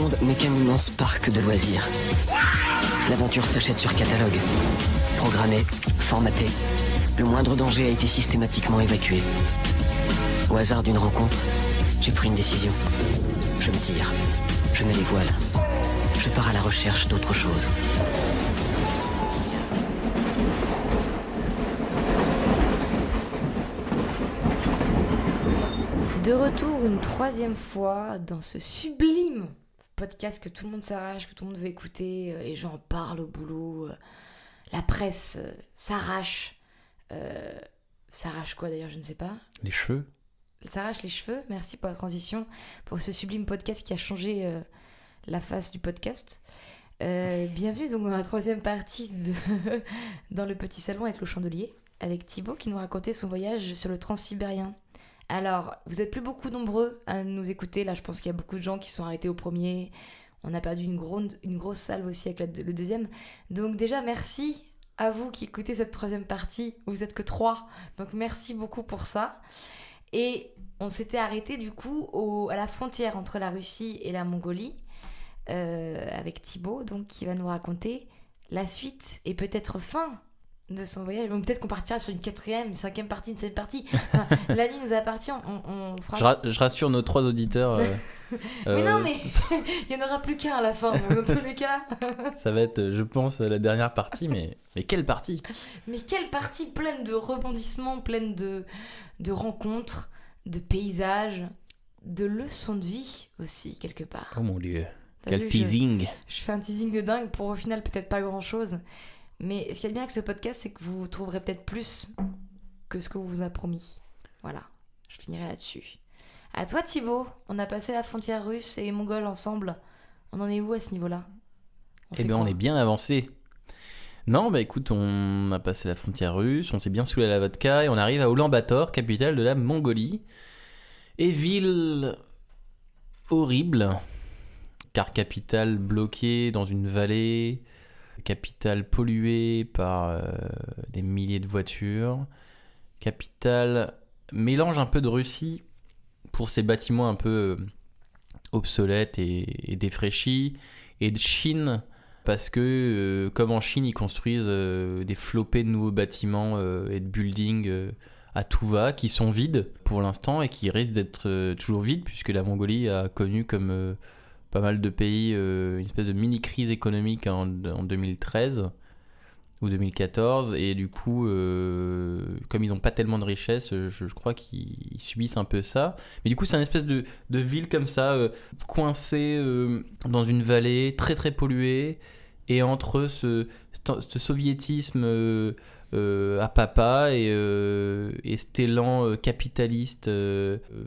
monde n'est qu'un immense parc de loisirs. L'aventure s'achète sur catalogue. Programmée, formatée, le moindre danger a été systématiquement évacué. Au hasard d'une rencontre, j'ai pris une décision. Je me tire, je mets les voiles. Je pars à la recherche d'autre chose. De retour une troisième fois dans ce sublime podcast que tout le monde s'arrache, que tout le monde veut écouter. Les gens parlent au boulot, la presse s'arrache. S'arrache quoi d'ailleurs, je ne sais pas. Les cheveux. S'arrache les cheveux. Merci pour la transition, pour ce sublime podcast qui a changé la face du podcast. Bienvenue donc dans la troisième partie dans le petit salon avec le chandelier, avec Thibaut qui nous racontait son voyage sur le transsibérien. Alors, vous n'êtes plus beaucoup nombreux à nous écouter. Là, je pense qu'il y a beaucoup de gens qui sont arrêtés au premier. On a perdu une grosse salve aussi avec le deuxième. Donc déjà, merci à vous qui écoutez cette troisième partie. Vous n'êtes que 3. Donc merci beaucoup pour ça. Et on s'était arrêté du coup à la frontière entre la Russie et la Mongolie avec Thibaut, donc, qui va nous raconter la suite et peut-être fin de son voyage. Ou peut-être qu'on partira sur une 4e, une 5e partie, une 7e partie. Enfin, la nuit nous appartient. On fera... Je rassure nos 3 auditeurs. Mais non, mais il n'y en aura plus qu'un à la fin, dans tous les cas. Ça va être, je pense, la dernière partie, mais quelle partie ? Mais quelle partie pleine de rebondissements, pleine de rencontres, de paysages, de leçons de vie aussi, quelque part. Oh mon Dieu, T'as quel vu, teasing. Je fais un teasing de dingue pour au final peut-être pas grand-chose. Mais ce qu'il y a de bien avec ce podcast, c'est que vous trouverez peut-être plus que ce que vous a promis. Voilà, je finirai là-dessus. À toi Thibaut, on a passé la frontière russe et mongole ensemble. On en est où à ce niveau-là ? Eh bien, on est bien avancé. Non, bah écoute, on a passé la frontière russe, on s'est bien saoulé à la vodka et on arrive à Oulan-Bator, capitale de la Mongolie. Et ville horrible, car capitale bloquée dans une vallée, capitale polluée par des milliers de voitures, capitale mélange un peu de Russie pour ses bâtiments un peu obsolètes et défraîchis, et de Chine parce que comme en Chine ils construisent des flopées de nouveaux bâtiments et de buildings à tout va, qui sont vides pour l'instant et qui risquent d'être toujours vides puisque la Mongolie a connu comme pas mal de pays une espèce de mini-crise économique en 2013 ou 2014 et du coup comme ils n'ont pas tellement de richesse je crois qu'ils subissent un peu ça, mais du coup c'est une espèce de ville comme ça coincée dans une vallée très très polluée et entre ce soviétisme à papa et cet élan capitaliste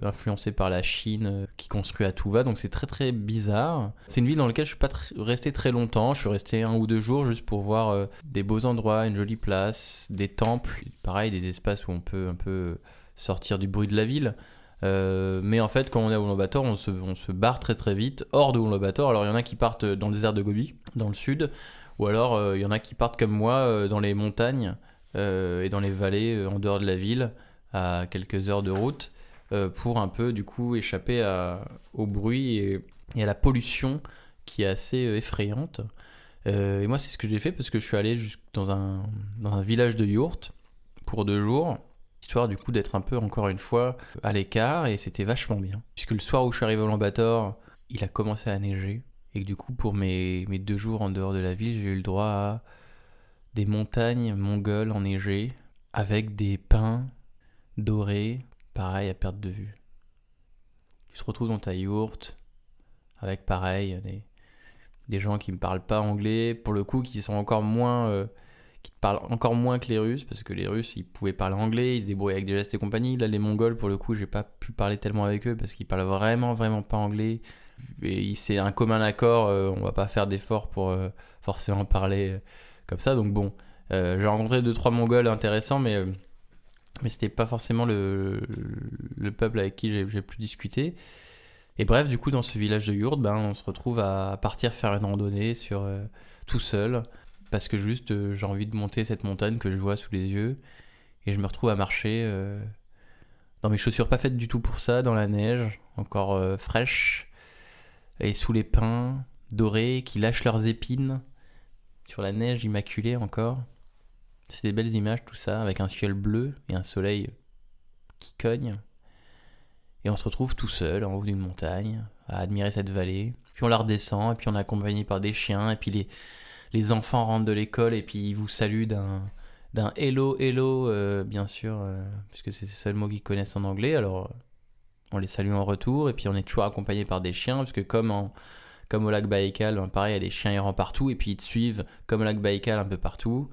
influencé par la Chine qui construit à tout va, donc c'est très très bizarre. C'est une ville dans laquelle je suis pas resté très longtemps, je suis resté 1 ou 2 jours juste pour voir des beaux endroits, une jolie place, des temples, pareil des espaces où on peut un peu sortir du bruit de la ville. Mais en fait quand on est à Oulan-Bator on se barre très très vite hors de Oulan-Bator. Alors il y en a qui partent dans le désert de Gobi dans le sud, ou alors il y en a qui partent comme moi dans les montagnes et dans les vallées en dehors de la ville à quelques heures de route pour un peu du coup échapper au bruit et à la pollution qui est assez effrayante. Et moi c'est ce que j'ai fait parce que je suis allé dans un village de yourtes pour 2 jours, histoire du coup d'être un peu encore une fois à l'écart, et c'était vachement bien puisque le soir où je suis arrivé à Oulan-Bator il a commencé à neiger et que du coup pour mes 2 jours en dehors de la ville j'ai eu le droit à des montagnes mongoles enneigées avec des pins dorés, pareil à perte de vue. Tu te retrouves dans ta yourte avec pareil des gens qui me parlent pas anglais, pour le coup qui sont encore moins qui te parlent encore moins que les Russes, parce que les Russes ils pouvaient parler anglais, ils se débrouillaient avec des gestes et compagnie. Là les Mongols pour le coup j'ai pas pu parler tellement avec eux parce qu'ils parlent vraiment pas anglais. Et c'est un commun accord, on va pas faire d'efforts pour forcément parler comme ça, donc bon, j'ai rencontré 2-3 Mongols intéressants, mais c'était pas forcément le peuple avec qui j'ai pu discuter. Et bref, du coup, dans ce village de yourtes, on se retrouve à partir faire une randonnée tout seul, parce que juste j'ai envie de monter cette montagne que je vois sous les yeux, et je me retrouve à marcher dans mes chaussures pas faites du tout pour ça, dans la neige, encore fraîche, et sous les pins dorés qui lâchent leurs épines sur la neige immaculée encore. C'est des belles images tout ça, avec un ciel bleu et un soleil qui cogne. Et on se retrouve tout seul en haut d'une montagne à admirer cette vallée. Puis on la redescend et puis on est accompagné par des chiens et puis les enfants rentrent de l'école et puis ils vous saluent d'un hello hello bien sûr puisque c'est le seul mot qu'ils connaissent en anglais. Alors on les salue en retour et puis on est toujours accompagné par des chiens parce que comme au lac Baïkal, pareil, il y a des chiens errants partout et puis ils te suivent comme au lac Baïkal un peu partout.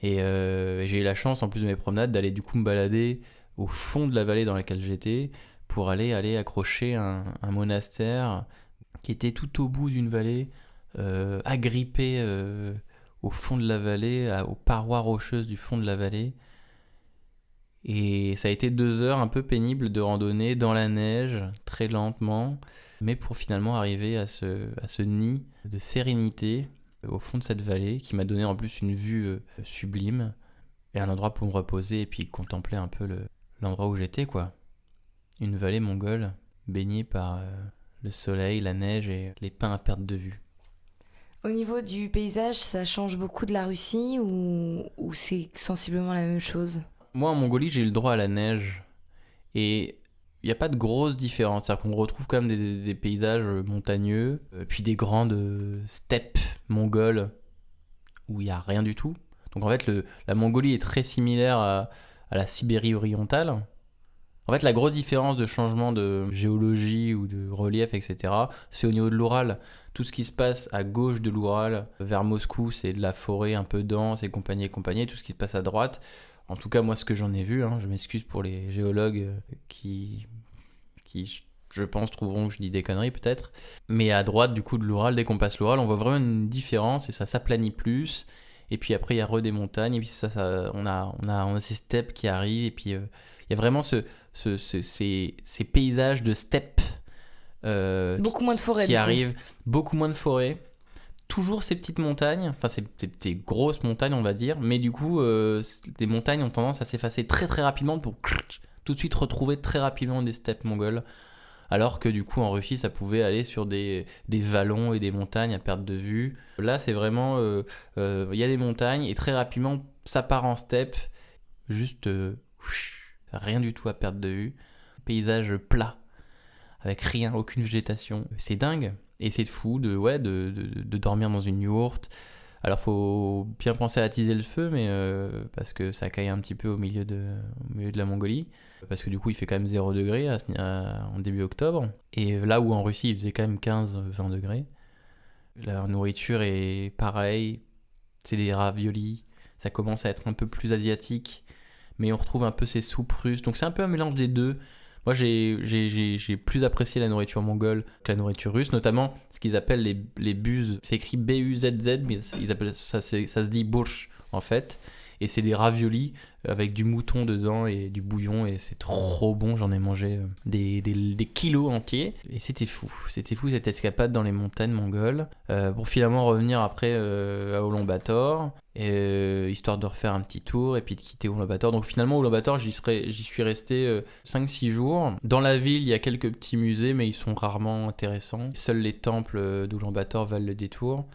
Et j'ai eu la chance en plus de mes promenades d'aller du coup me balader au fond de la vallée dans laquelle j'étais pour aller accrocher un monastère qui était tout au bout d'une vallée, agrippé au fond de la vallée, aux parois rocheuses du fond de la vallée. Et ça a été 2 heures un peu pénibles de randonnée dans la neige, très lentement, mais pour finalement arriver à ce nid de sérénité au fond de cette vallée qui m'a donné en plus une vue sublime et un endroit pour me reposer et puis contempler un peu l'endroit où j'étais, quoi. Une vallée mongole baignée par le soleil, la neige et les pins à perte de vue. Au niveau du paysage, ça change beaucoup de la Russie ou c'est sensiblement la même chose? Moi, en Mongolie, j'ai eu le droit à la neige et il n'y a pas de grosse différence. C'est-à-dire qu'on retrouve quand même des paysages montagneux, puis des grandes steppes mongoles où il n'y a rien du tout. Donc en fait, la Mongolie est très similaire à la Sibérie orientale. En fait, la grosse différence de changement de géologie ou de relief, etc., c'est au niveau de l'Oural. Tout ce qui se passe à gauche de l'Oural, vers Moscou, c'est de la forêt un peu dense et compagnie et compagnie. Tout ce qui se passe à droite, en tout cas moi ce que j'en ai vu, je m'excuse pour les géologues qui je pense trouveront que je dis des conneries peut-être, mais à droite du coup de l'Oural, dès qu'on passe l'Oural, on voit vraiment une différence et ça s'aplanit plus. Et puis après il y a des montagnes et puis on a ces steppes qui arrivent et puis il y a vraiment ces paysages de steppes beaucoup moins de forêt qui arrivent, beaucoup moins de forêt. Toujours ces petites montagnes, enfin ces grosses montagnes on va dire, mais du coup les montagnes ont tendance à s'effacer très très rapidement pour tout de suite retrouver très rapidement des steppes mongoles, alors que du coup en Russie ça pouvait aller sur des vallons et des montagnes à perte de vue. Là c'est vraiment, y a des montagnes et très rapidement ça part en steppe, juste rien du tout à perte de vue, paysage plat, avec rien, aucune végétation, c'est dingue. Et c'est fou de dormir dans une yourte. Alors faut bien penser à attiser le feu, mais parce que ça caille un petit peu au milieu de la Mongolie. Parce que du coup il fait quand même 0 degré en début octobre. Et là où en Russie il faisait quand même 15-20 degrés. La nourriture est pareille, c'est des raviolis. Ça commence à être un peu plus asiatique, mais on retrouve un peu ces soupes russes. Donc c'est un peu un mélange des deux. Moi, j'ai plus apprécié la nourriture mongole que la nourriture russe, notamment ce qu'ils appellent les buzz. C'est écrit B-U-Z-Z, mais ils appellent ça se dit boursch en fait. Et c'est des raviolis avec du mouton dedans et du bouillon et c'est trop bon. J'en ai mangé des kilos entiers et c'était fou cette escapade dans les montagnes mongoles pour finalement revenir après à Ulaanbaatar histoire de refaire un petit tour et puis de quitter Ulaanbaatar. Donc finalement Ulaanbaatar j'y suis resté 5-6 jours. Dans la ville il y a quelques petits musées mais ils sont rarement intéressants. Seuls les temples d'Ulaanbaatar valent le détour.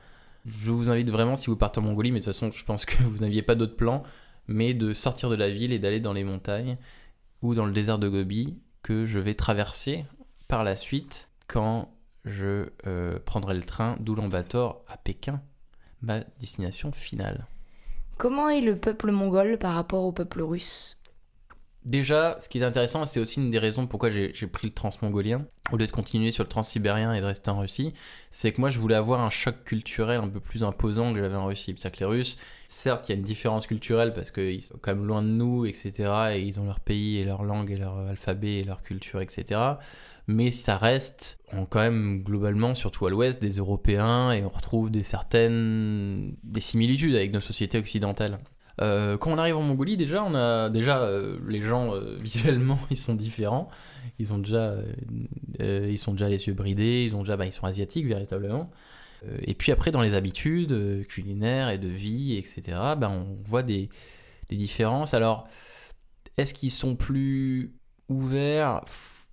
Je vous invite vraiment, si vous partez en Mongolie, mais de toute façon, je pense que vous n'aviez pas d'autre plan, mais de sortir de la ville et d'aller dans les montagnes ou dans le désert de Gobi, que je vais traverser par la suite quand je prendrai le train d'Ulaanbaatar à Pékin, ma destination finale. Comment est le peuple mongol par rapport au peuple russe ? Déjà, ce qui est intéressant, c'est aussi une des raisons pourquoi j'ai pris le transmongolien, au lieu de continuer sur le transsibérien et de rester en Russie, c'est que moi je voulais avoir un choc culturel un peu plus imposant que j'avais en Russie. C'est-à-dire que les Russes, certes, il y a une différence culturelle parce qu'ils sont quand même loin de nous, etc. Et ils ont leur pays et leur langue et leur alphabet et leur culture, etc. Mais ça reste quand même globalement, surtout à l'ouest, des Européens et on retrouve des similitudes avec nos sociétés occidentales. Quand on arrive en Mongolie, déjà, les gens visuellement, ils sont différents. Ils sont déjà les yeux bridés. Ils sont asiatiques véritablement. Et puis après, dans les habitudes culinaires et de vie, etc., on voit des différences. Alors, est-ce qu'ils sont plus ouverts ?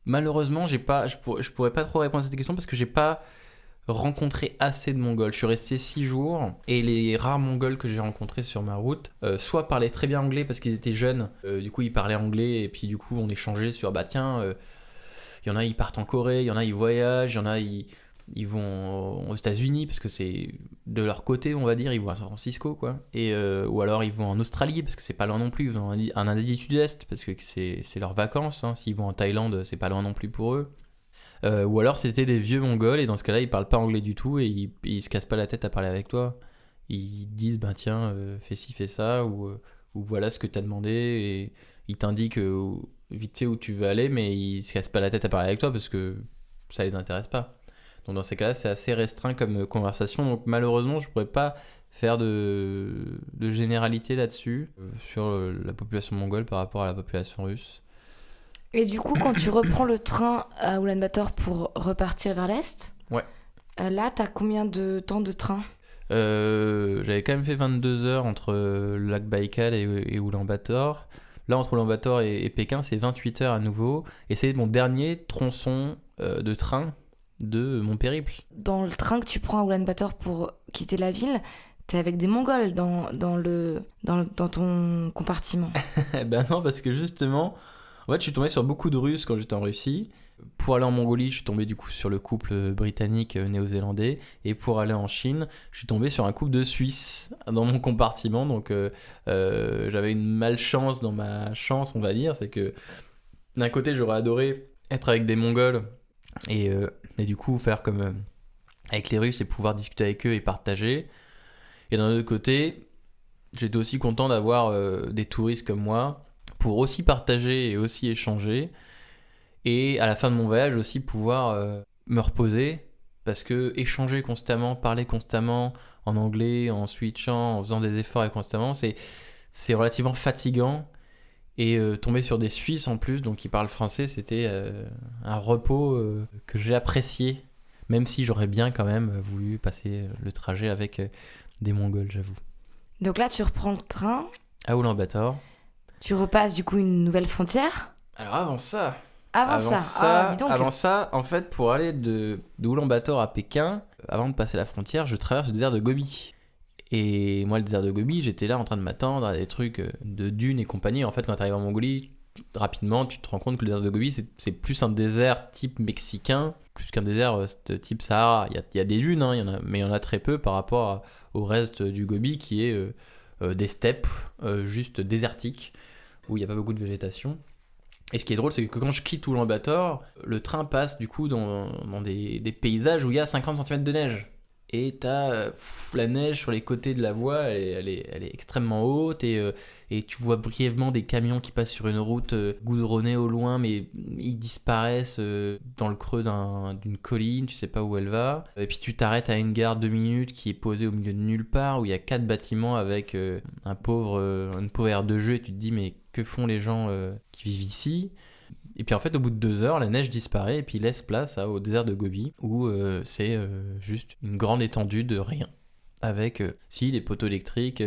Malheureusement, je pourrais pas trop répondre à cette question parce que j'ai pas rencontré assez de Mongols. Je suis resté 6 jours et les rares Mongols que j'ai rencontrés sur ma route, soit parlaient très bien anglais parce qu'ils étaient jeunes, du coup ils parlaient anglais et puis du coup on échangeait sur bah tiens, il y en a ils partent en Corée, il y en a ils voyagent, il y en a ils vont aux États-Unis parce que c'est de leur côté on va dire, ils vont à San Francisco quoi, et ou alors ils vont en Australie parce que c'est pas loin non plus, ils vont en Asie du Sud-Est parce que c'est leurs vacances, hein. S'ils vont en Thaïlande c'est pas loin non plus pour eux. Ou alors c'était des vieux Mongols et dans ce cas-là ils parlent pas anglais du tout et ils se cassent pas la tête à parler avec toi. Ils disent ben tiens fais ci fais ça ou voilà ce que t'as demandé et ils t'indiquent vite fait où tu veux aller mais ils se cassent pas la tête à parler avec toi parce que ça les intéresse pas. Donc dans ces cas-là c'est assez restreint comme conversation, donc malheureusement je pourrais pas faire de généralité là-dessus sur la population mongole par rapport à la population russe. Et du coup, quand tu reprends le train à Oulan-Bator pour repartir vers l'est, Ouais. Là, t'as combien de temps de train ? J'avais quand même fait 22 heures entre le lac Baïkal et Oulan-Bator. Là, entre Oulan-Bator et Pékin, c'est 28 heures à nouveau. Et c'est mon dernier tronçon de train de mon périple. Dans le train que tu prends à Oulan-Bator pour quitter la ville, t'es avec des Mongols dans ton compartiment. Ben non, parce que justement, en fait, je suis tombé sur beaucoup de Russes quand j'étais en Russie. Pour aller en Mongolie, je suis tombé du coup sur le couple britannique-néo-zélandais. Et pour aller en Chine, je suis tombé sur un couple de Suisses dans mon compartiment. Donc j'avais une malchance dans ma chance, on va dire. C'est que d'un côté, j'aurais adoré être avec des Mongols et du coup faire comme avec les Russes et pouvoir discuter avec eux et partager. Et d'un autre côté, j'étais aussi content d'avoir des touristes comme moi pour aussi partager et aussi échanger. Et à la fin de mon voyage aussi pouvoir me reposer parce que échanger constamment, parler constamment en anglais, en switchant, en faisant des efforts et constamment, c'est relativement fatigant. Et tomber sur des Suisses en plus, donc qui parlent français, c'était un repos que j'ai apprécié, même si j'aurais bien quand même voulu passer le trajet avec des Mongols, j'avoue. Donc là, tu reprends le train, À Oulan-Bator. tu repasses du coup une nouvelle frontière. Alors avant ça, Dis donc. avant ça, en fait, pour aller de Oulan-Bator à Pékin, avant de passer la frontière, je traverse le désert de Gobi. Et moi, le désert de Gobi, j'étais là en train de m'attendre à des trucs de dunes et compagnie. En fait, quand tu arrives en Mongolie, rapidement, tu te rends compte que le désert de Gobi, c'est plus un désert type mexicain, plus qu'un désert type Sahara. Il y a des dunes, hein, mais il y en a très peu par rapport au reste du Gobi qui est des steppes juste désertiques où il n'y a pas beaucoup de végétation. Et ce qui est drôle, c'est que quand je quitte Oulan-Bator, le train passe du coup dans des paysages où il y a 50 cm de neige. Et t'as la neige sur les côtés de la voie, elle est extrêmement haute et tu vois brièvement des camions qui passent sur une route goudronnée au loin, mais ils disparaissent dans le creux d'une colline, tu sais pas où elle va. Et puis tu t'arrêtes à une gare 2 minutes qui est posée au milieu de nulle part, où il y a 4 bâtiments avec une pauvre aire de jeu, et tu te dis mais que font les gens qui vivent ici ? Et puis en fait, au bout de 2 heures, la neige disparaît et puis laisse place au désert de Gobi où c'est juste une grande étendue de rien. Avec, des poteaux électriques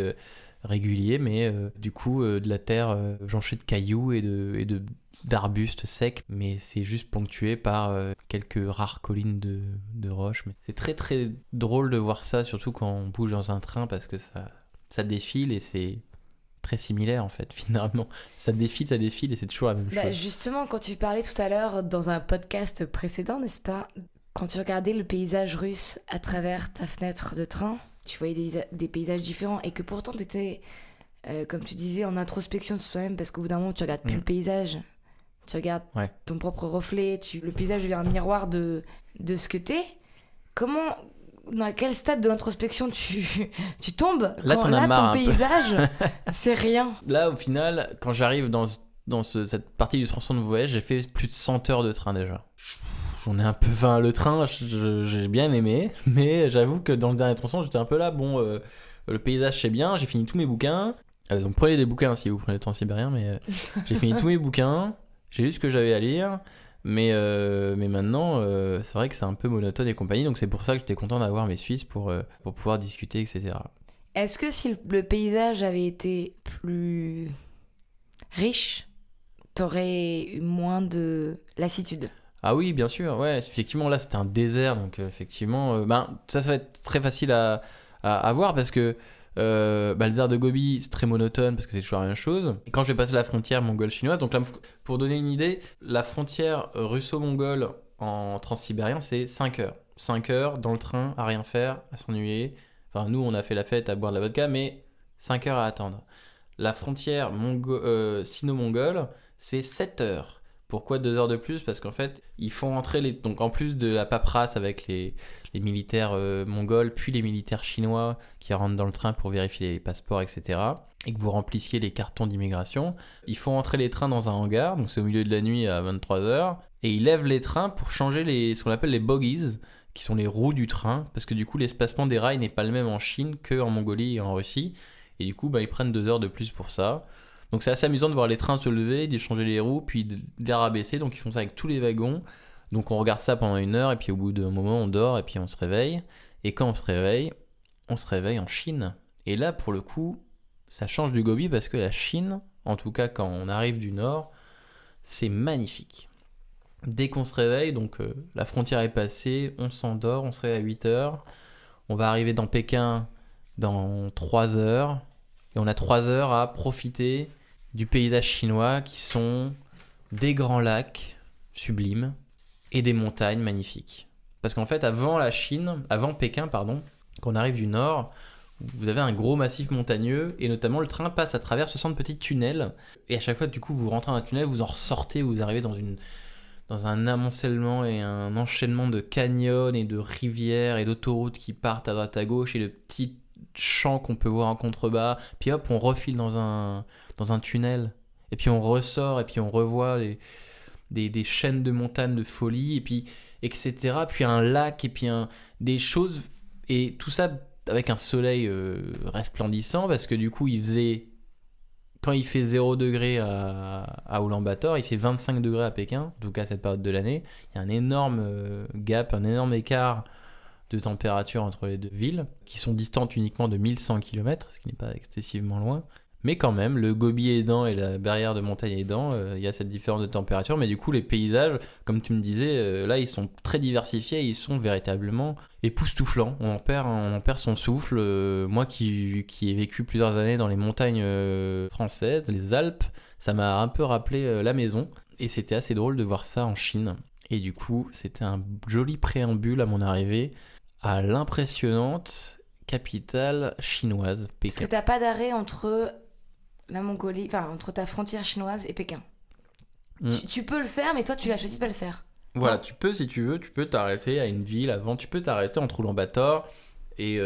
réguliers, mais du coup de la terre jonchée de cailloux et d'arbustes secs. Mais c'est juste ponctué par quelques rares collines de roches. Mais c'est très très drôle de voir ça, surtout quand on bouge dans un train parce que ça défile et c'est très similaire en fait finalement, ça défile et c'est toujours la même chose. Justement, quand tu parlais tout à l'heure dans un podcast précédent, n'est-ce pas, quand tu regardais le paysage russe à travers ta fenêtre de train, tu voyais des paysages différents et que pourtant tu étais, comme tu disais, en introspection sur toi-même parce qu'au bout d'un moment tu regardes plus le paysage, tu regardes ton propre reflet, le paysage devient un miroir de ce que t'es. Dans quel stade de l'introspection tu tombes là, quand ton paysage, c'est rien. Là, au final, quand j'arrive dans cette partie du tronçon de voyage, j'ai fait plus de 100 heures de train déjà. J'en ai un peu... Enfin, le train, j'ai bien aimé, mais j'avoue que dans le dernier tronçon, j'étais un peu là, le paysage c'est bien, j'ai fini tous mes bouquins. Donc prenez des bouquins si vous prenez le temps sibérien, mais j'ai fini tous mes bouquins, j'ai lu ce que j'avais à lire. Mais maintenant, c'est vrai que c'est un peu monotone et compagnie, donc c'est pour ça que j'étais content d'avoir mes Suisses pour pouvoir discuter, etc. Est-ce que si le paysage avait été plus riche, t'aurais eu moins de lassitude. Ah oui, bien sûr, ouais. Effectivement, là, c'était un désert, donc effectivement, ça va être très facile à voir parce que le désert de Gobi, c'est très monotone parce que c'est toujours la même chose. Et quand je vais passer la frontière mongole-chinoise, donc là, pour donner une idée, la frontière russo-mongole en transsibérien, c'est 5 heures. 5 heures dans le train, à rien faire, à s'ennuyer. Enfin, nous, on a fait la fête à boire de la vodka, mais 5 heures à attendre. La frontière sino-mongole, c'est 7 heures. Pourquoi 2 heures de plus ? Parce qu'en fait, ils font entrer donc en plus de la paperasse avec les militaires mongols, puis les militaires chinois qui rentrent dans le train pour vérifier les passeports, etc. Et que vous remplissiez les cartons d'immigration. Ils font entrer les trains dans un hangar, donc c'est au milieu de la nuit à 23 heures. Et ils lèvent les trains pour changer ce qu'on appelle les bogies, qui sont les roues du train, parce que du coup, l'espacement des rails n'est pas le même en Chine qu'en Mongolie et en Russie. Et du coup, ils prennent 2 heures de plus pour ça. Donc c'est assez amusant de voir les trains se lever, d'échanger les roues, puis de les rabaisser. Donc ils font ça avec tous les wagons. Donc on regarde ça pendant 1 heure, et puis au bout d'un moment, on dort, et puis on se réveille. Et quand on se réveille en Chine. Et là, pour le coup, ça change du Gobi, parce que la Chine, en tout cas quand on arrive du nord, c'est magnifique. Dès qu'on se réveille, donc la frontière est passée, on s'endort, on se réveille à 8 heures. On va arriver dans Pékin dans 3 heures. Et on a 3 heures à profiter du paysage chinois qui sont des grands lacs sublimes et des montagnes magnifiques. Parce qu'en fait, avant Pékin, quand on arrive du nord, vous avez un gros massif montagneux et notamment le train passe à travers 60 petits tunnels. Et à chaque fois, du coup, vous rentrez dans un tunnel, vous en ressortez, vous arrivez dans un amoncellement et un enchaînement de canyons et de rivières et d'autoroutes qui partent à droite à gauche et de petits champs qu'on peut voir en contrebas, puis hop, on refile dans un tunnel, et puis on ressort, et puis on revoit des chaînes de montagnes de folie, et puis etc., puis un lac, et puis des choses, et tout ça avec un soleil resplendissant, parce que du coup, quand il fait 0 degré à Ulaanbaatar, il fait 25 degrés à Pékin, en tout cas à cette période de l'année, il y a un énorme gap, un énorme écart de température entre les deux villes, qui sont distantes uniquement de 1100 km, ce qui n'est pas excessivement loin. Mais quand même, le Gobi aidant et la barrière de montagne aidant, il y a cette différence de température. Mais du coup, les paysages, comme tu me disais, là, ils sont très diversifiés et ils sont véritablement époustouflants. On en perd son souffle. Moi qui ai vécu plusieurs années dans les montagnes françaises, les Alpes, ça m'a un peu rappelé la maison. Et c'était assez drôle de voir ça en Chine. Et du coup, c'était un joli préambule à mon arrivée à l'impressionnante capitale chinoise, Pékin. Parce que t'as pas d'arrêt entre la Mongolie, enfin entre ta frontière chinoise et Pékin. Tu peux le faire, mais toi tu l'as choisi de pas le faire. Voilà, tu peux si tu veux, tu peux t'arrêter à une ville avant, tu peux t'arrêter entre Ulaanbaatar et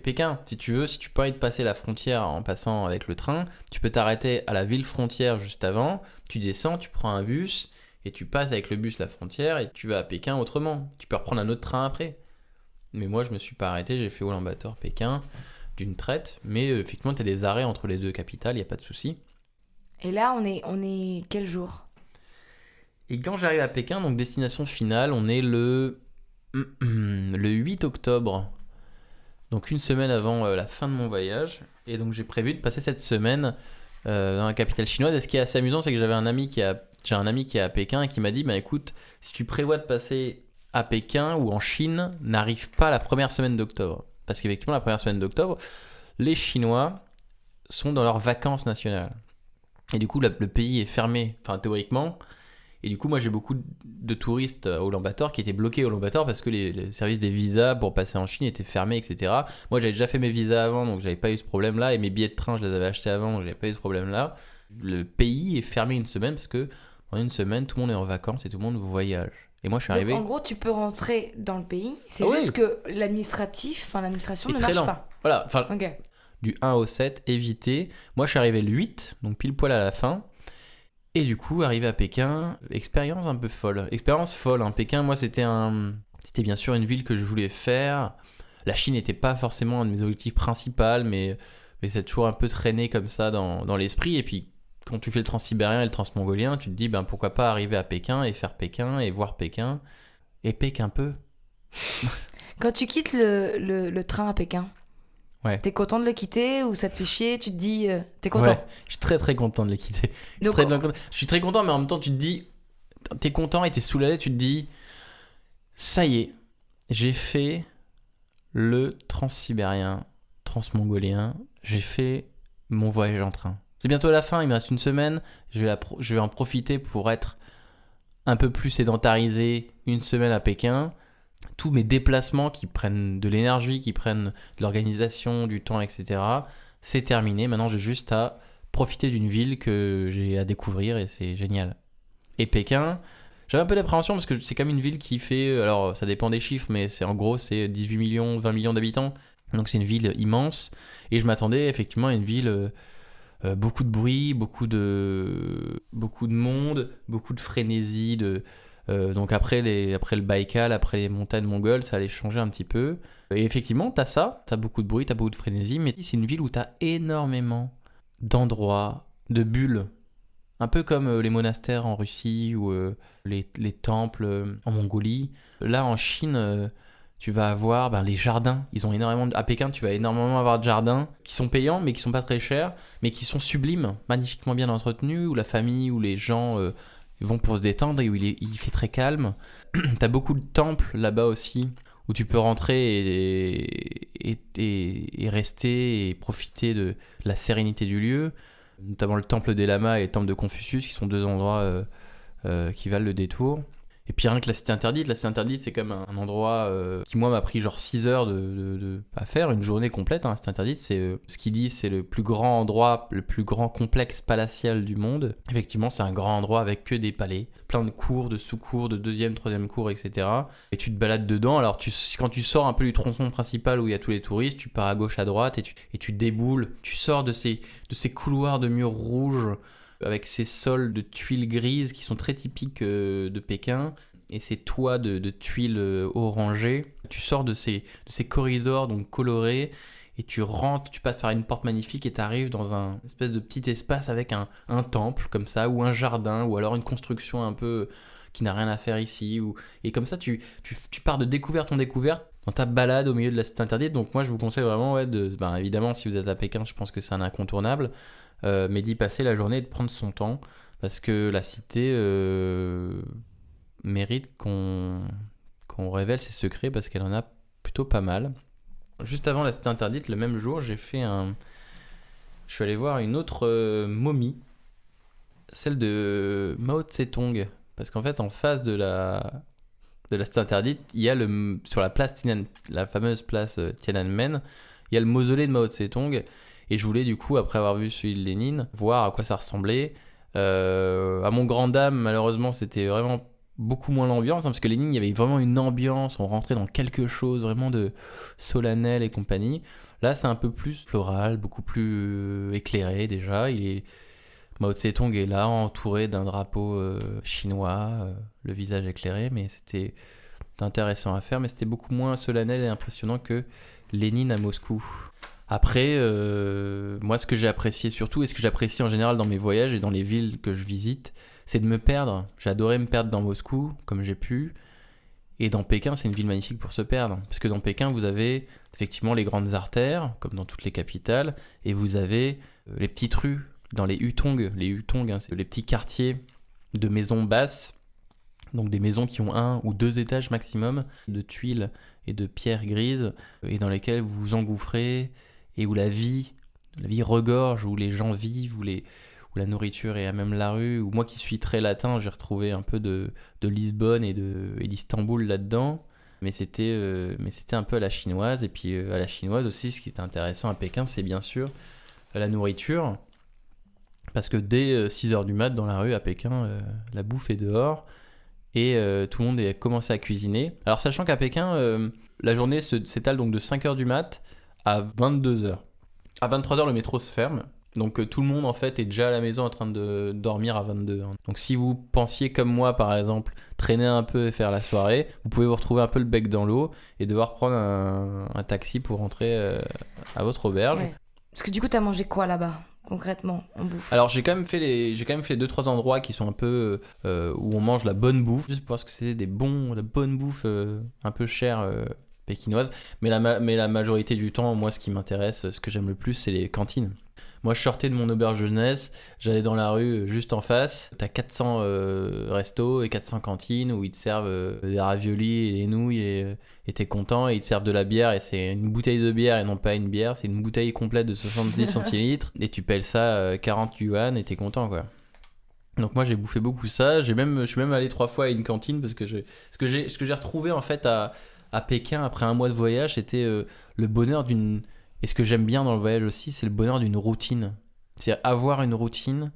Pékin. Si tu veux, si tu peux envie de passer la frontière en passant avec le train, tu peux t'arrêter à la ville frontière juste avant, tu descends, tu prends un bus et tu passes avec le bus la frontière et tu vas à Pékin autrement. Tu peux reprendre un autre train après. Mais moi, je me suis pas arrêté, j'ai fait Ulaanbaatar, Pékin, d'une traite. Mais effectivement, tu as des arrêts entre les deux capitales, il n'y a pas de souci. Et là, on est quel jour ? Et quand j'arrive à Pékin, donc destination finale, on est le 8 octobre. Donc une semaine avant la fin de mon voyage. Et donc j'ai prévu de passer cette semaine dans la capitale chinoise. Et ce qui est assez amusant, c'est que j'ai un ami qui est à Pékin et qui m'a dit, écoute, si tu prévois de passer à Pékin ou en Chine, n'arrive pas la première semaine d'octobre. Parce qu'effectivement, la première semaine d'octobre, les Chinois sont dans leurs vacances nationales. Et du coup, le pays est fermé, enfin théoriquement. Et du coup, moi, j'ai beaucoup de touristes à Ulaanbaatar qui étaient bloqués à Ulaanbaatar parce que les services des visas pour passer en Chine étaient fermés, etc. Moi, j'avais déjà fait mes visas avant, donc j'avais pas eu ce problème-là. Et mes billets de train, je les avais achetés avant, donc j'avais pas eu ce problème-là. Le pays est fermé une semaine parce que pendant une semaine, tout le monde est en vacances et tout le monde voyage. Et moi, je suis arrivé. Donc, en gros, tu peux rentrer dans le pays. C'est juste que l'administration ne marche pas. Voilà, okay. Du 1 au 7, éviter. Moi, je suis arrivé le 8, donc pile poil à la fin. Et du coup, arrivé à Pékin, expérience un peu folle. Expérience folle, hein. Pékin, moi, c'était bien sûr une ville que je voulais faire. La Chine n'était pas forcément un de mes objectifs principaux, mais c'est toujours un peu traîné comme ça dans l'esprit. Et puis, quand tu fais le transsibérien et le transmongolien, tu te dis, pourquoi pas arriver à Pékin et faire Pékin et voir Pékin et Pékin un peu. Quand tu quittes le train à Pékin, Ouais. T'es content de le quitter ou ça te fait chier? Tu te dis, t'es content? Ouais, je suis très très content de les quitter. Donc, Je suis très content, mais en même temps, tu te dis, t'es content et t'es soulagé, tu te dis, ça y est, j'ai fait le transsibérien, transmongolien, j'ai fait mon voyage en train. C'est bientôt la fin, il me reste une semaine, je vais en profiter pour être un peu plus sédentarisé une semaine à Pékin. Tous mes déplacements qui prennent de l'énergie, qui prennent de l'organisation, du temps, etc., c'est terminé. Maintenant, j'ai juste à profiter d'une ville que j'ai à découvrir et c'est génial. Et Pékin, j'avais un peu d'appréhension parce que c'est comme une ville qui fait, alors ça dépend des chiffres, mais en gros c'est 18 millions, 20 millions d'habitants. Donc c'est une ville immense et je m'attendais effectivement à une ville beaucoup de bruit, beaucoup de monde, beaucoup de frénésie, donc après le Baïkal, après les montagnes mongoles, ça allait changer un petit peu. Et effectivement, t'as beaucoup de bruit, t'as beaucoup de frénésie, mais c'est une ville où t'as énormément d'endroits, de bulles. Un peu comme les monastères en Russie ou les temples en Mongolie. Là, en Chine, tu vas avoir les jardins. Ils ont énormément à Pékin, tu vas énormément avoir de jardins qui sont payants, mais qui sont pas très chers, mais qui sont sublimes, magnifiquement bien entretenus, où la famille, où les gens vont pour se détendre et où il fait très calme. T'as beaucoup de temples là-bas aussi, où tu peux rentrer et rester et profiter de la sérénité du lieu. Notamment le temple des lamas et le temple de Confucius, qui sont deux endroits qui valent le détour. Et puis rien que la cité interdite, c'est comme un endroit qui moi m'a pris genre 6 heures à faire, une journée complète. La cité interdite, c'est ce qu'ils disent, c'est le plus grand endroit, le plus grand complexe palatial du monde. Effectivement, c'est un grand endroit avec que des palais, plein de cours, de sous-cours, de deuxième, troisième cours, etc. Et tu te balades dedans. Alors quand tu sors un peu du tronçon principal où il y a tous les touristes, tu pars à gauche, à droite et tu déboules. Tu sors de ces couloirs de murs rouges avec ces sols de tuiles grises qui sont très typiques de Pékin, et ces toits de tuiles orangées. Tu sors de ces corridors donc colorés, et tu rentres, tu passes par une porte magnifique, et tu arrives dans un espèce de petit espace avec un temple, comme ça, ou un jardin, ou alors une construction un peu qui n'a rien à faire ici. Et comme ça, tu pars de découverte en découverte dans ta balade au milieu de la cité interdite. Donc moi, je vous conseille vraiment, évidemment, si vous êtes à Pékin, je pense que c'est un incontournable. Mais d'y passer la journée et de prendre son temps, parce que la cité mérite qu'on révèle ses secrets, parce qu'elle en a plutôt pas mal. Juste avant la cité interdite, le même jour, je suis allé voir une autre momie, celle de Mao Tse-tung, parce qu'en fait en face de la cité interdite, il y a sur la place la fameuse place Tiananmen, il y a le mausolée de Mao Tse-tung. Et je voulais du coup, après avoir vu celui de Lénine, voir à quoi ça ressemblait. À mon grand dam, malheureusement, c'était vraiment beaucoup moins l'ambiance, parce que Lénine, il y avait vraiment une ambiance, on rentrait dans quelque chose vraiment de solennel et compagnie. Là, c'est un peu plus floral, beaucoup plus éclairé déjà. Mao Tse-tung est là, entouré d'un drapeau chinois, le visage éclairé, mais c'était intéressant à faire, mais c'était beaucoup moins solennel et impressionnant que Lénine à Moscou. Après, moi, ce que j'ai apprécié surtout, et ce que j'apprécie en général dans mes voyages et dans les villes que je visite, c'est de me perdre. J'ai adoré me perdre dans Moscou, comme j'ai pu. Et dans Pékin, c'est une ville magnifique pour se perdre. Parce que dans Pékin, vous avez effectivement les grandes artères, comme dans toutes les capitales, et vous avez les petites rues, dans les hutongs. Les hutongs, c'est les petits quartiers de maisons basses, donc des maisons qui ont 1 ou 2 étages maximum, de tuiles et de pierres grises, et dans lesquelles vous vous engouffrez, et où la vie regorge, où les gens vivent, où la nourriture est à même la rue, où moi qui suis très latin, j'ai retrouvé un peu de Lisbonne et d'Istanbul là-dedans, mais c'était un peu à la chinoise. Et puis à la chinoise aussi, ce qui est intéressant à Pékin, c'est bien sûr la nourriture, parce que dès 6h du mat dans la rue à Pékin, la bouffe est dehors, et tout le monde a commencé à cuisiner. Alors sachant qu'à Pékin, la journée s'étale donc de 5h du mat à 22h. À 23h, le métro se ferme. Donc tout le monde en fait est déjà à la maison en train de dormir à 22h. Donc si vous pensiez comme moi par exemple, traîner un peu et faire la soirée, vous pouvez vous retrouver un peu le bec dans l'eau et devoir prendre un taxi pour rentrer à votre auberge. Ouais. Parce que du coup t'as mangé quoi là-bas concrètement en bouffe? Alors j'ai quand même fait 2-3 endroits qui sont un peu où on mange la bonne bouffe, juste pour voir ce que c'est de la bonne bouffe un peu chère pékinoise. Mais la majorité du temps, moi, ce qui m'intéresse, ce que j'aime le plus, c'est les cantines. Moi, je sortais de mon auberge jeunesse, j'allais dans la rue juste en face. T'as 400 restos et 400 cantines où ils te servent des raviolis et des nouilles et t'es content. Et ils te servent de la bière et c'est une bouteille de bière et non pas une bière. C'est une bouteille complète de 70 centilitres et tu payes ça 40 yuan et t'es content, quoi. Donc moi, j'ai bouffé beaucoup ça. Je suis même allé 3 fois à une cantine parce que ce que j'ai retrouvé en fait à Pékin après un mois de voyage, c'était le bonheur d'une... Et ce que j'aime bien dans le voyage aussi, c'est le bonheur d'une routine. C'est avoir une routine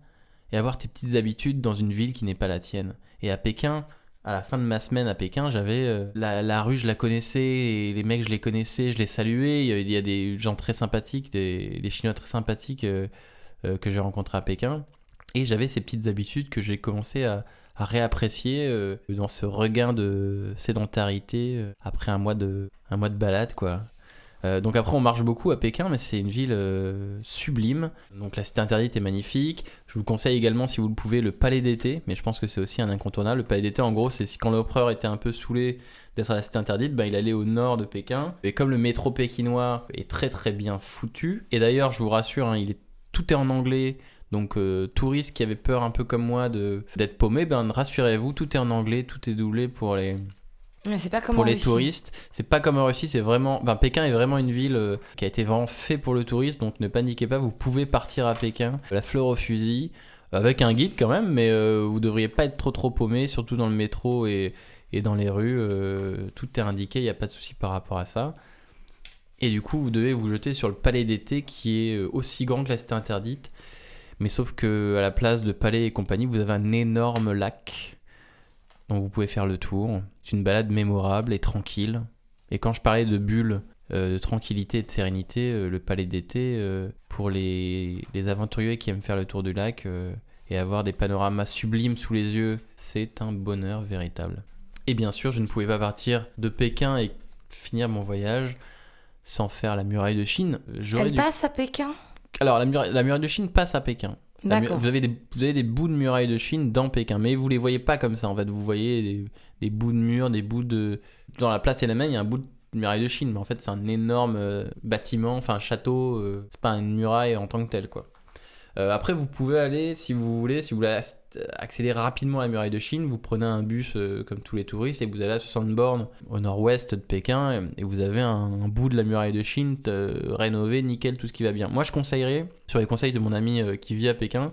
et avoir tes petites habitudes dans une ville qui n'est pas la tienne. Et à Pékin, à la fin de ma semaine à Pékin, j'avais la rue, je la connaissais, et les mecs, je les connaissais, je les saluais. Il y a des gens très sympathiques, des Chinois très sympathiques que j'ai rencontrés à Pékin. Et j'avais ces petites habitudes que j'ai commencé à réapprécier dans ce regain de sédentarité après un mois de balade, quoi. Donc après on marche beaucoup à Pékin, mais c'est une ville sublime. Donc la cité interdite est magnifique. Je vous conseille également, si vous le pouvez, le palais d'été, mais je pense que c'est aussi un incontournable. Le palais d'été, en gros, c'est quand l'empereur était un peu saoulé d'être à la cité interdite, il allait au nord de Pékin. Et comme le métro pékinois est très très bien foutu, et d'ailleurs je vous rassure, hein, tout est en anglais. Donc touristes qui avaient peur un peu comme moi d'être paumés, rassurez-vous, tout est en anglais, tout est doublé pour les... Mais c'est pas comme pour en les Russie. touristes, c'est pas comme en Russie, c'est vraiment... Pékin est vraiment une ville qui a été vraiment fait pour le tourisme, donc ne paniquez pas, vous pouvez partir à Pékin, la fleur au fusil, avec un guide quand même, mais vous devriez pas être trop paumé, surtout dans le métro et dans les rues, tout est indiqué, il n'y a pas de souci par rapport à ça. Et du coup, vous devez vous jeter sur le palais d'été qui est aussi grand que la cité interdite, mais sauf que à la place de palais et compagnie, vous avez un énorme lac. Donc vous pouvez faire le tour. C'est une balade mémorable et tranquille. Et quand je parlais de bulles, de tranquillité et de sérénité, le palais d'été, pour les aventuriers qui aiment faire le tour du lac et avoir des panoramas sublimes sous les yeux, c'est un bonheur véritable. Et bien sûr, je ne pouvais pas partir de Pékin et finir mon voyage sans faire la muraille de Chine. Passe à Pékin ? Alors la muraille de Chine passe à Pékin. D'accord. Vous avez des bouts de muraille de Chine dans Pékin, mais vous les voyez pas comme ça en fait. Vous voyez des bouts de murs, des bouts de... Dans la place Tiananmen, il y a un bout de muraille de Chine, mais en fait c'est un énorme bâtiment, enfin un château, c'est pas une muraille en tant que telle, quoi. Après vous pouvez aller, si vous voulez accéder rapidement à la muraille de Chine, vous prenez un bus comme tous les touristes et vous allez à 60 bornes au nord-ouest de Pékin et vous avez un bout de la muraille de Chine rénové, nickel, tout ce qui va bien. Moi je conseillerais, sur les conseils de mon ami qui vit à Pékin,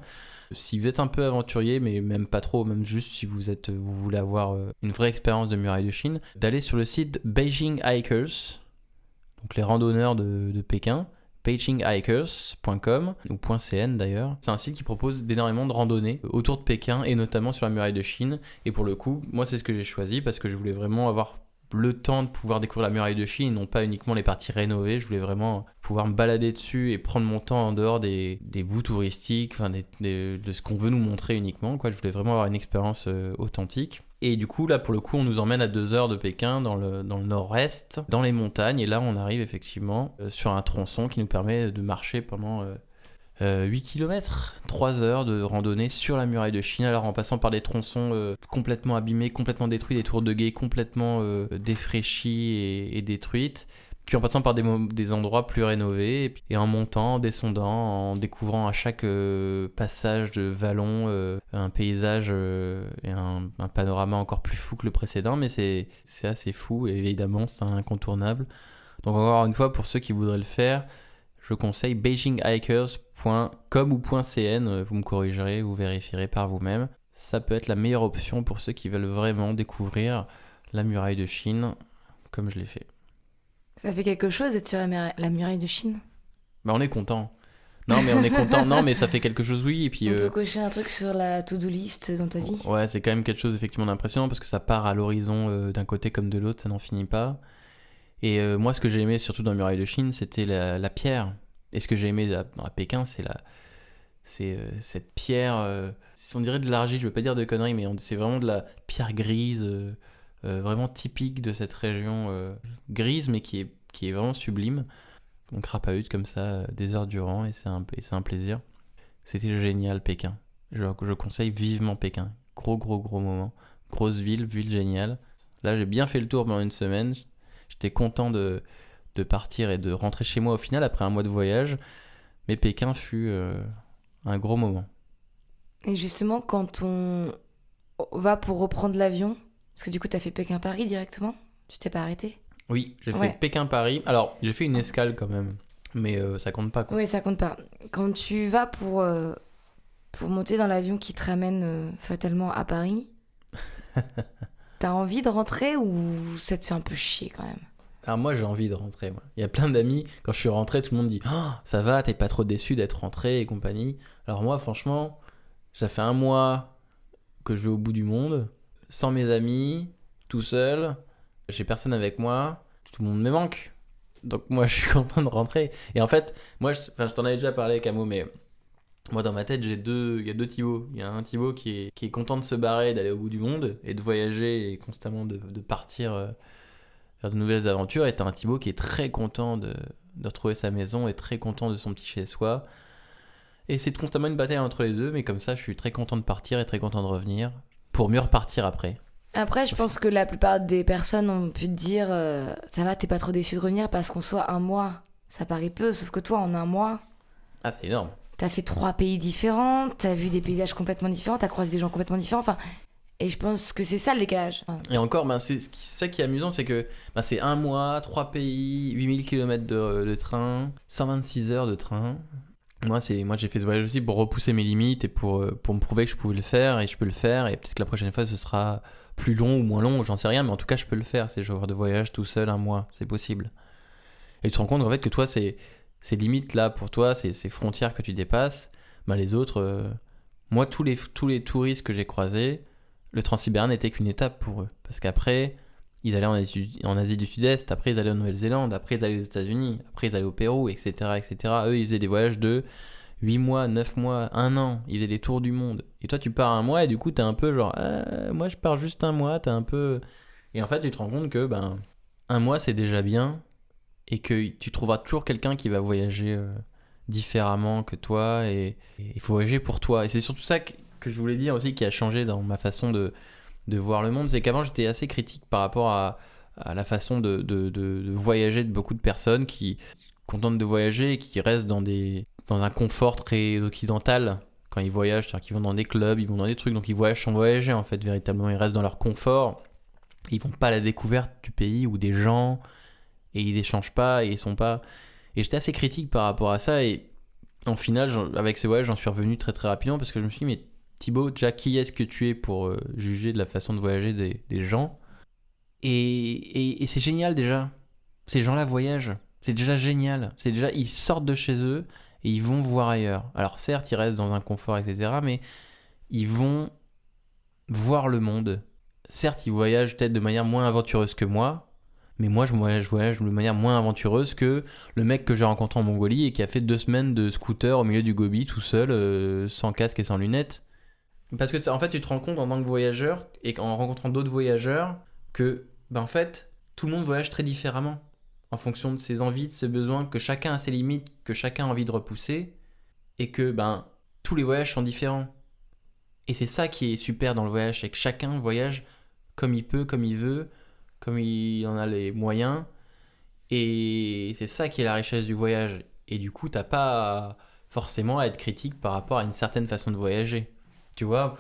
si vous êtes un peu aventurier, mais même pas trop, même juste si vous voulez avoir une vraie expérience de muraille de Chine, d'aller sur le site Beijing Hikers, donc les randonneurs de Pékin, beijinghikers.com ou .cn d'ailleurs. C'est un site qui propose d'énormément de randonnées autour de Pékin et notamment sur la muraille de Chine. Et pour le coup, moi c'est ce que j'ai choisi parce que je voulais vraiment avoir le temps de pouvoir découvrir la muraille de Chine et non pas uniquement les parties rénovées. Je voulais vraiment pouvoir me balader dessus et prendre mon temps en dehors des bouts touristiques, de ce qu'on veut nous montrer uniquement, quoi. Je voulais vraiment avoir une expérience authentique. Et du coup, là, pour le coup, on nous emmène à 2 heures de Pékin, dans le nord-est, dans les montagnes. Et là, on arrive effectivement sur un tronçon qui nous permet de marcher pendant 8 km, 3 heures de randonnée sur la muraille de Chine. Alors, en passant par des tronçons complètement abîmés, complètement détruits, des tours de guet complètement défraîchies et détruites. Puis en passant par des endroits plus rénovés, et en montant, en descendant, en découvrant à chaque passage de vallon un paysage et un panorama encore plus fou que le précédent, mais c'est assez fou, et évidemment c'est un incontournable. Donc encore une fois, pour ceux qui voudraient le faire, je conseille beijinghikers.com ou .cn, vous me corrigerez, vous vérifierez par vous-même. Ça peut être la meilleure option pour ceux qui veulent vraiment découvrir la muraille de Chine, comme je l'ai fait. Ça fait quelque chose d'être sur la muraille de Chine. On est content. Non, mais on est content. Non, mais ça fait quelque chose, oui. Et puis, on peut cocher un truc sur la to-do list dans ta vie. Ouais, c'est quand même quelque chose effectivement d'impressionnant parce que ça part à l'horizon d'un côté comme de l'autre, ça n'en finit pas. Et moi, ce que j'ai aimé surtout dans la muraille de Chine, c'était la pierre. Et ce que j'ai aimé à Pékin, c'est cette pierre. On dirait de l'argile, je veux pas dire de conneries, mais c'est vraiment de la pierre grise. Vraiment typique de cette région grise mais qui est vraiment sublime. On crapahute comme ça des heures durant et c'est un plaisir. C'était génial Pékin. Je conseille vivement Pékin. Gros moment. Grosse ville géniale. Là j'ai bien fait le tour pendant une semaine. J'étais content de partir et de rentrer chez moi au final après un mois de voyage. Mais Pékin fut un gros moment. Et justement, quand on va pour reprendre l'avion, parce que du coup, t'as fait Pékin-Paris directement, tu t'es pas arrêté? Oui, j'ai Ouais. fait Pékin-Paris. Alors, j'ai fait une escale quand même. Mais ça compte pas, quoi. Oui, ça compte pas. Quand tu vas pour monter dans l'avion qui te ramène fatalement à Paris, t'as envie de rentrer ou ça te fait un peu chier quand même? Alors moi, j'ai envie de rentrer, moi. Il y a plein d'amis, quand je suis rentré, tout le monde dit « Oh, ça va, t'es pas trop déçu d'être rentré et compagnie ?» Alors moi, franchement, ça fait un mois que je vais au bout du monde, sans mes amis, tout seul, j'ai personne avec moi, tout le monde me manque. Donc moi, je suis content de rentrer. Et en fait, moi, je t'en avais déjà parlé, Camo, mais moi, dans ma tête, il y a deux Thibaut. Il y a un Thibaut qui est content de se barrer, d'aller au bout du monde, et de voyager, et constamment de partir vers de nouvelles aventures. Et t'as un Thibaut qui est très content de retrouver sa maison, et très content de son petit chez-soi. Et c'est constamment une bataille entre les deux, mais comme ça, je suis très content de partir et très content de revenir, pour mieux repartir après. Après, je pense que la plupart des personnes ont pu te dire ça va, t'es pas trop déçu de revenir parce qu'en soit un mois, ça paraît peu, sauf que toi, en un mois, Ah, c'est énorme. t'as fait 3 pays différents, t'as vu des paysages complètement différents, t'as croisé des gens complètement différents, enfin, et je pense que c'est ça le décalage. Et encore, c'est ça qui est amusant, c'est que c'est un mois, 3 pays, 8000 km de train, 126 heures de train. Moi, j'ai fait ce voyage aussi pour repousser mes limites et pour me prouver que je pouvais le faire, et je peux le faire, et peut-être que la prochaine fois ce sera plus long ou moins long, j'en sais rien, mais en tout cas je peux le faire, ces jours de voyage tout seul, un mois, c'est possible. Et tu te rends compte en fait que toi, ces limites là pour toi, ces frontières que tu dépasses, les autres, moi tous les touristes que j'ai croisés, le Transsibérien n'était qu'une étape pour eux, parce qu'après ils allaient en Asie du Sud-Est, après ils allaient en Nouvelle-Zélande, après ils allaient aux États-Unis, après ils allaient au Pérou, etc., etc. Eux ils faisaient des voyages de 8 mois, 9 mois, 1 an, ils faisaient des tours du monde. Et toi tu pars un mois et du coup t'es un peu genre moi je pars juste un mois, t'es un peu... Et en fait tu te rends compte que un mois c'est déjà bien, et que tu trouveras toujours quelqu'un qui va voyager différemment que toi, et il faut voyager pour toi. Et c'est surtout ça que je voulais dire aussi, qui a changé dans ma façon de voir le monde, c'est qu'avant j'étais assez critique par rapport à la façon de voyager de beaucoup de personnes qui sont contentes de voyager et qui restent dans un confort très occidental quand ils voyagent, c'est-à-dire qu'ils vont dans des clubs, ils vont dans des trucs, donc ils voyagent sans voyager en fait, véritablement ils restent dans leur confort, ils vont pas à la découverte du pays ou des gens, et ils échangent pas, et ils sont pas... Et j'étais assez critique par rapport à ça, et en final avec ce voyage j'en suis revenu très très rapidement, parce que je me suis dit mais Thibaut, déjà, qui est-ce que tu es pour juger de la façon de voyager des gens? Et c'est génial déjà. Ces gens-là voyagent. C'est déjà génial. C'est déjà, ils sortent de chez eux et ils vont voir ailleurs. Alors certes, ils restent dans un confort, etc. Mais ils vont voir le monde. Certes, ils voyagent peut-être de manière moins aventureuse que moi. Mais moi, je voyage de manière moins aventureuse que le mec que j'ai rencontré en Mongolie et qui a fait 2 semaines de scooter au milieu du Gobi tout seul, sans casque et sans lunettes. Parce que en fait, tu te rends compte en tant que voyageur et en rencontrant d'autres voyageurs que, en fait, tout le monde voyage très différemment en fonction de ses envies, de ses besoins, que chacun a ses limites, que chacun a envie de repousser, et que tous les voyages sont différents. Et c'est ça qui est super dans le voyage, c'est que chacun voyage comme il peut, comme il veut, comme il en a les moyens, et c'est ça qui est la richesse du voyage. Et du coup, t'as pas forcément à être critique par rapport à une certaine façon de voyager. Tu vois,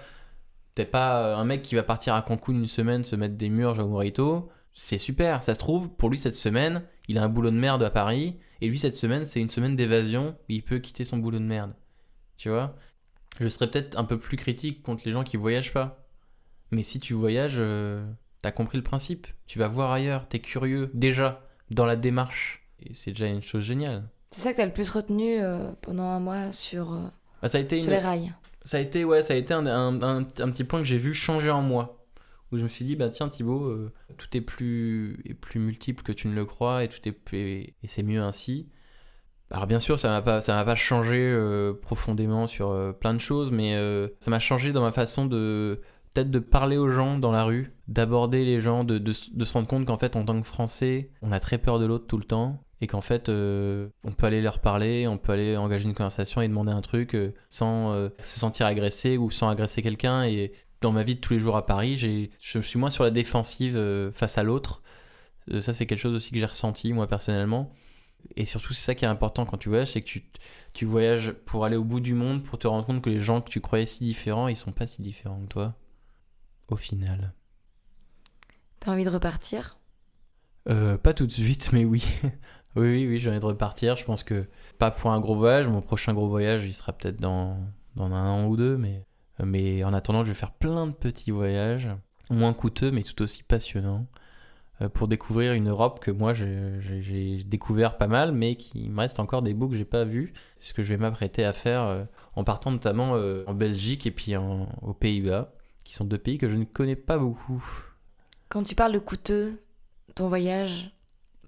t'es pas un mec qui va partir à Cancun une semaine se mettre des murges au Morito. C'est super, ça se trouve, pour lui cette semaine, il a un boulot de merde à Paris, et lui cette semaine, c'est une semaine d'évasion où il peut quitter son boulot de merde. Tu vois, je serais peut-être un peu plus critique contre les gens qui voyagent pas. Mais si tu voyages, t'as compris le principe. Tu vas voir ailleurs, t'es curieux, déjà, dans la démarche. Et c'est déjà une chose géniale. C'est ça que t'as le plus retenu pendant un mois sur Ça a été les rails. Ça a été un petit point que j'ai vu changer en moi. Où je me suis dit, tiens Thibaut, tout est plus multiple que tu ne le crois, et et c'est mieux ainsi. Alors bien sûr, ça m'a pas changé profondément sur plein de choses, mais ça m'a changé dans ma façon peut-être de parler aux gens dans la rue, d'aborder les gens, de se rendre compte qu'en fait, en tant que Français, on a très peur de l'autre tout le temps, et qu'en fait, on peut aller leur parler, on peut aller engager une conversation et demander un truc sans se sentir agressé ou sans agresser quelqu'un. Et dans ma vie de tous les jours à Paris, je suis moins sur la défensive face à l'autre. Ça, c'est quelque chose aussi que j'ai ressenti, moi, personnellement. Et surtout, c'est ça qui est important quand tu voyages, c'est que tu voyages pour aller au bout du monde, pour te rendre compte que les gens que tu croyais si différents, ils sont pas si différents que toi, au final. T'as envie de repartir ? Pas tout de suite, mais oui. Oui, j'ai envie de repartir. Je pense que pas pour un gros voyage. Mon prochain gros voyage, il sera peut-être dans un an ou deux, mais en attendant, je vais faire plein de petits voyages, moins coûteux, mais tout aussi passionnants, pour découvrir une Europe que moi j'ai découvert pas mal, mais qui me reste encore des bouts que j'ai pas vus. C'est ce que je vais m'apprêter à faire en partant notamment en Belgique et puis aux Pays-Bas, qui sont 2 pays que je ne connais pas beaucoup. Quand tu parles de coûteux, ton voyage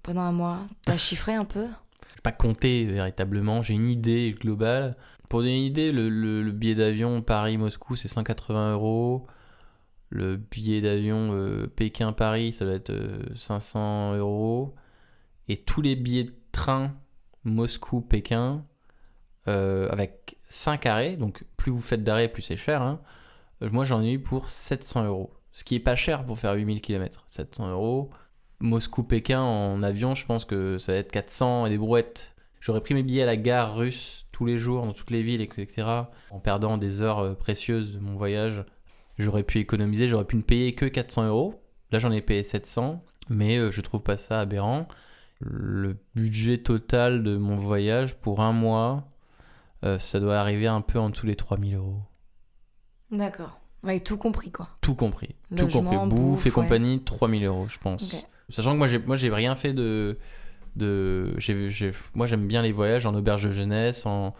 pendant un mois, t'as chiffré un peu ? Je n'ai pas compté véritablement, j'ai une idée globale. Pour donner une idée, le billet d'avion Paris-Moscou, c'est 180 €. Le billet d'avion Pékin-Paris, ça doit être 500 €. Et tous les billets de train Moscou-Pékin, avec 5 arrêts, donc plus vous faites d'arrêts, plus c'est cher. Hein. Moi, j'en ai eu pour 700 €. Ce qui est pas cher pour faire 8000 km. 700 €. Moscou-Pékin en avion, je pense que ça va être 400 et des brouettes. J'aurais pris mes billets à la gare russe tous les jours, dans toutes les villes, etc. En perdant des heures précieuses de mon voyage. J'aurais pu économiser, j'aurais pu ne payer que 400 €. Là, j'en ai payé 700, mais je trouve pas ça aberrant. Le budget total de mon voyage pour un mois, ça doit arriver un peu en dessous des 3000 €. D'accord. Ouais, tout compris, quoi. Tout compris. Logement, Tout compris. Bouffe et ouais. compagnie, 3000 €, je pense. Ok. Sachant que moi, j'ai rien fait moi, j'aime bien les voyages en auberge de jeunesse, en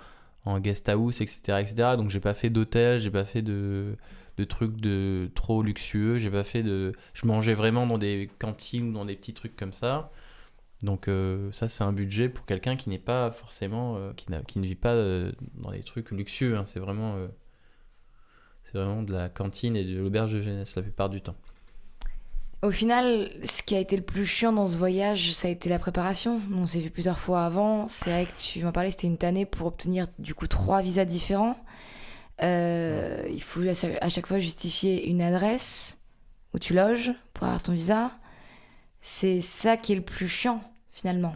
guest house, etc., etc. Donc, j'ai pas fait d'hôtel, j'ai pas fait de trucs de trop luxueux, je mangeais vraiment dans des cantines ou dans des petits trucs comme ça. Donc, ça, c'est un budget pour quelqu'un qui n'est pas forcément, qui ne vit pas dans des trucs luxueux. Hein. C'est vraiment de la cantine et de l'auberge de jeunesse la plupart du temps. Au final, ce qui a été le plus chiant dans ce voyage, ça a été la préparation. On s'est vu plusieurs fois avant. C'est vrai que tu m'en parlais, c'était une tannée pour obtenir du coup 3 visas différents. Il faut à chaque fois justifier une adresse où tu loges pour avoir ton visa. C'est ça qui est le plus chiant finalement.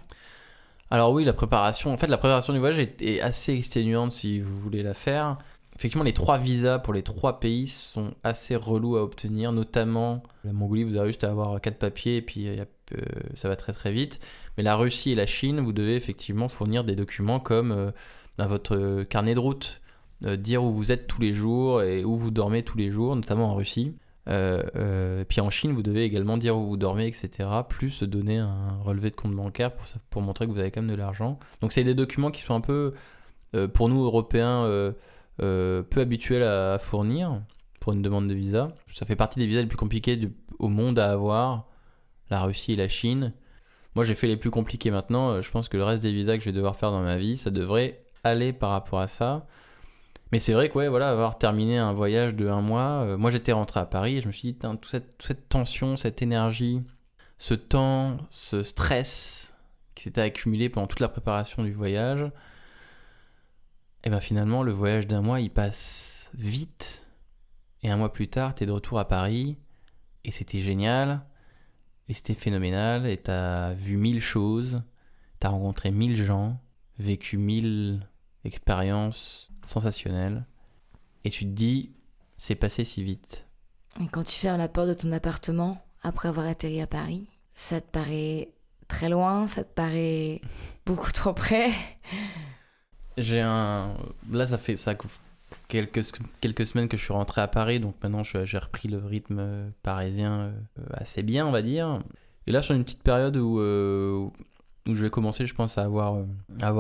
Alors oui, la préparation du voyage est assez exténuante si vous voulez la faire. Effectivement, les 3 visas pour les 3 pays sont assez relous à obtenir, notamment la Mongolie, vous avez juste à avoir 4 papiers et puis ça va très très vite. Mais la Russie et la Chine, vous devez effectivement fournir des documents comme votre carnet de route, dire où vous êtes tous les jours et où vous dormez tous les jours, notamment en Russie. Puis en Chine, vous devez également dire où vous dormez, etc. Plus donner un relevé de compte bancaire pour montrer que vous avez quand même de l'argent. Donc c'est des documents qui sont un peu, pour nous Européens, peu habituels à fournir pour une demande de visa. Ça fait partie des visas les plus compliqués au monde à avoir, la Russie et la Chine. Moi j'ai fait les plus compliqués maintenant, je pense que le reste des visas que je vais devoir faire dans ma vie, ça devrait aller par rapport à ça. Mais c'est vrai que avoir terminé un voyage de 1 mois, moi j'étais rentré à Paris et je me suis dit, toute cette tension, cette énergie, ce temps, ce stress qui s'était accumulé pendant toute la préparation du voyage, et bien finalement le voyage d'1 mois il passe vite, et 1 mois plus tard t'es de retour à Paris, et c'était génial, et c'était phénoménal, et t'as vu 1000 choses, t'as rencontré 1000 gens, vécu 1000 expériences sensationnelles, et tu te dis, c'est passé si vite. Et quand tu fermes la porte de ton appartement après avoir atterri à Paris, ça te paraît très loin, ça te paraît beaucoup trop près. Là, ça fait quelques semaines que je suis rentré à Paris, donc maintenant j'ai repris le rythme parisien assez bien, on va dire. Et là, je suis dans une petite période où je vais commencer, je pense, à avoir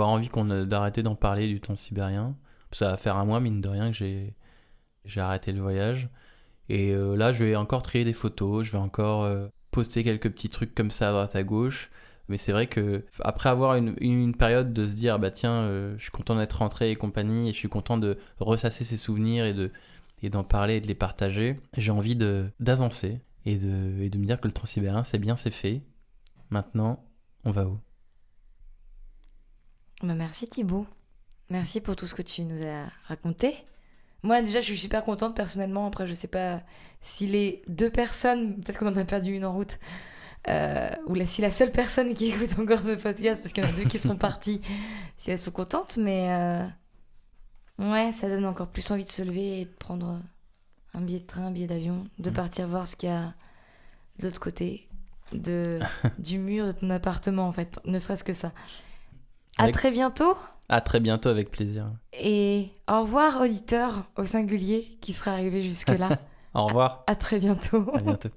envie d'arrêter d'en parler du temps sibérien. Ça va faire 1 mois, mine de rien, que j'ai arrêté le voyage. Et là, je vais encore trier des photos, je vais encore poster quelques petits trucs comme ça à droite à gauche. Mais c'est vrai que après avoir une période de se dire tiens, je suis content d'être rentré et compagnie, et je suis content de ressasser ces souvenirs et d'en parler et de les partager, j'ai envie d'avancer et de me dire que le transsibérien c'est bien, c'est fait. Maintenant, on va où? Merci Thibaut. Merci pour tout ce que tu nous as raconté. Moi déjà je suis super contente personnellement. Après je sais pas si les 2 personnes, peut-être qu'on en a perdu une en route, ou si la seule personne qui écoute encore ce podcast, parce qu'il y en a 2 qui sont partis, si elles sont contentes, mais ouais, ça donne encore plus envie de se lever et de prendre un billet de train, un billet d'avion, de partir voir ce qu'il y a de l'autre côté du mur de ton appartement, en fait, ne serait-ce que ça. À très bientôt. À très bientôt, avec plaisir. Et au revoir, auditeur au singulier qui sera arrivé jusque-là. Au revoir. À très bientôt. À bientôt.